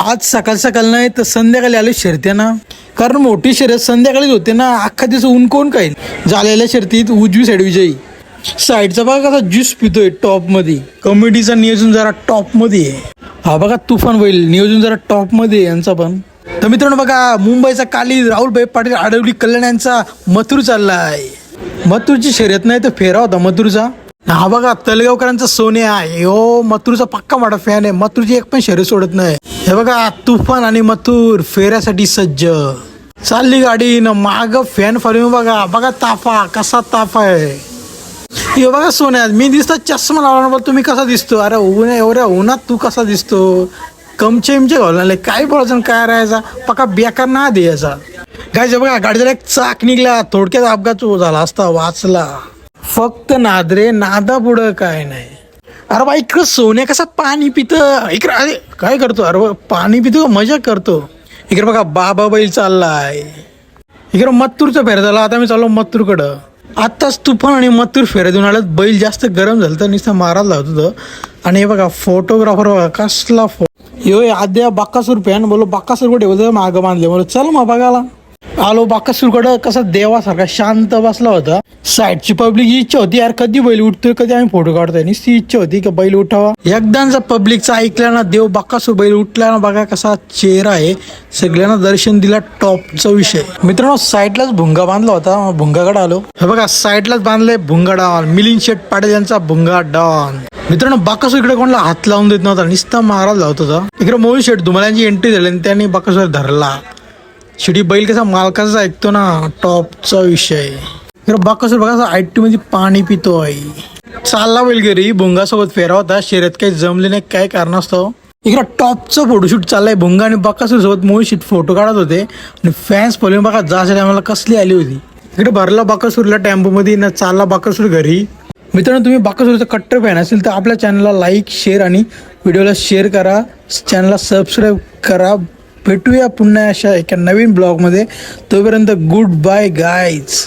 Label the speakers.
Speaker 1: आज सकाळ सकाळ नाही तर संध्याकाळी आले शर्त्यांना, कारण मोठी शर्यत संध्याकाळीच होते ना. अख्खा दिवस ऊन कोण खाईल. झालेल्या शर्तीत उजवी साईड विजयी. साईडचा बघा कसा ज्यूस पितोय टॉपमध्ये. कॉमेडीचा नियोजन जरा टॉपमध्ये आहे. हा बघा तुफान होईल नियोजन जरा टॉपमध्ये यांचा पण. तर मित्रांनो बघा मुंबईचा काली राहुलभाई पाटील आडवली कल्याण यांचा मथुर चाललाय. मथुरची शर्यत नाही तर फेरा होता मथुरचा. हा बघा तलगावकरांचा सोन्या आहे. हो मथुरचा पक्का मोठा फॅन आहे. मथुरची एक पण शर्यत सोडत नाही. हे बघा तुफान आणि मथुर फेऱ्यासाठी सज्ज. चालली गाडी न माग फॅन फॉलोइंग बघा. बघा ताफा कसा ताफा आहे. हे बघा सोन्या मी दिसतो चष्मा लावला तुम्ही कसा दिसतो. अरे ऊन एवढ्या उन्हात तू कसा दिसतो. कमचे घालून काय बोलायचं काय राहायचा पक्का बेकार ना द्यायचा. काय बघा गाडीचा एक चाक निघला थोडक्यात अपघात झाला असता वाचला. फक्त नादरे नादा पुढं काय नाही. अरे बा इकडं सोन्या कसा पाणी पितं इकडं. अरे काय करतो अरे पाणी पितो मजा करतो. इकडे बघा बाबा बैल चाललाय. इकडं मत्तूरचा फेरा झाला. आता मी चाललो मत्तूरकडं. आत्ताच तुफान आणि मत्तूर फेऱ्या देऊन आलं. बैल जास्त गरम झालं तर नुसतं मारायला लावत होतं. आणि हे बघा फोटोग्राफर बघा कसला यो आद्या बाक्कासूर फॅन बोलो बाक्कासूर कुठे होतं मागं बांधले बोलो चल मग बघायला आलो. बाक्कासूरकडं कसा देवासारखा शांत बसला होता. साईडची पब्लिक इच्छा होती यार कधी बैल उठतोय कधी आम्ही फोटो काढतोय. ती इच्छा होती की बैल उठावा. एकदाचा पब्लिकचा ऐकला ना देव बाक्कासूर बैल उठला ना बघा कसा चेहरा आहे. सगळ्यांना दर्शन दिला टॉपचा विषय. मित्रांनो साईडलाच भुंगा बांधला होता भुंगाकडे आलो. हे बघा साईडलाच बांधले भुंगा डॉन. मिलिंद शेठ पाटील यांचा भुंगा डॉन. मित्रांनो बाक्कासूर इकडे कोणाला हात लावून देत नव्हता नुसता मारायला लावत होता. इकडे मोहित शेठ धुमाल्यांची एंट्री झाली आणि त्यांनी बाक्कासूर धरला. शेवटी बैल कसा मालकाचा ऐकतो ना टॉपचा विषय. बाक्कासूर बघा आयटी मध्ये पाणी पितोय. चालला बैल घरी भुंगासोबत फेरा होता. शर्यत काही जमले नाही काय कारणास्तव. इकडे टॉपचं फोटोशूट चाललंय. भुंगा आणि बाक्कासूर सोबत मोहित फोटो काढत होते. आणि फॅन्स फॉलोइंग बघा जायच्या टायमाला कसली आली होती. इकडे भरला बाक्कासूरला टेम्पो मध्ये ना चालला बाक्कासूर घरी. मित्रांनो तुम्ही बाक्कासूरचा कट्टर फॅन असेल तर आपल्या चॅनलला लाईक शेअर आणि व्हिडिओला शेअर करा. चॅनलला सबस्क्राईब करा. भेटूया पुन्हा अशा एका नवीन ब्लॉगमध्ये. तोपर्यंत गुड बाय गाईज.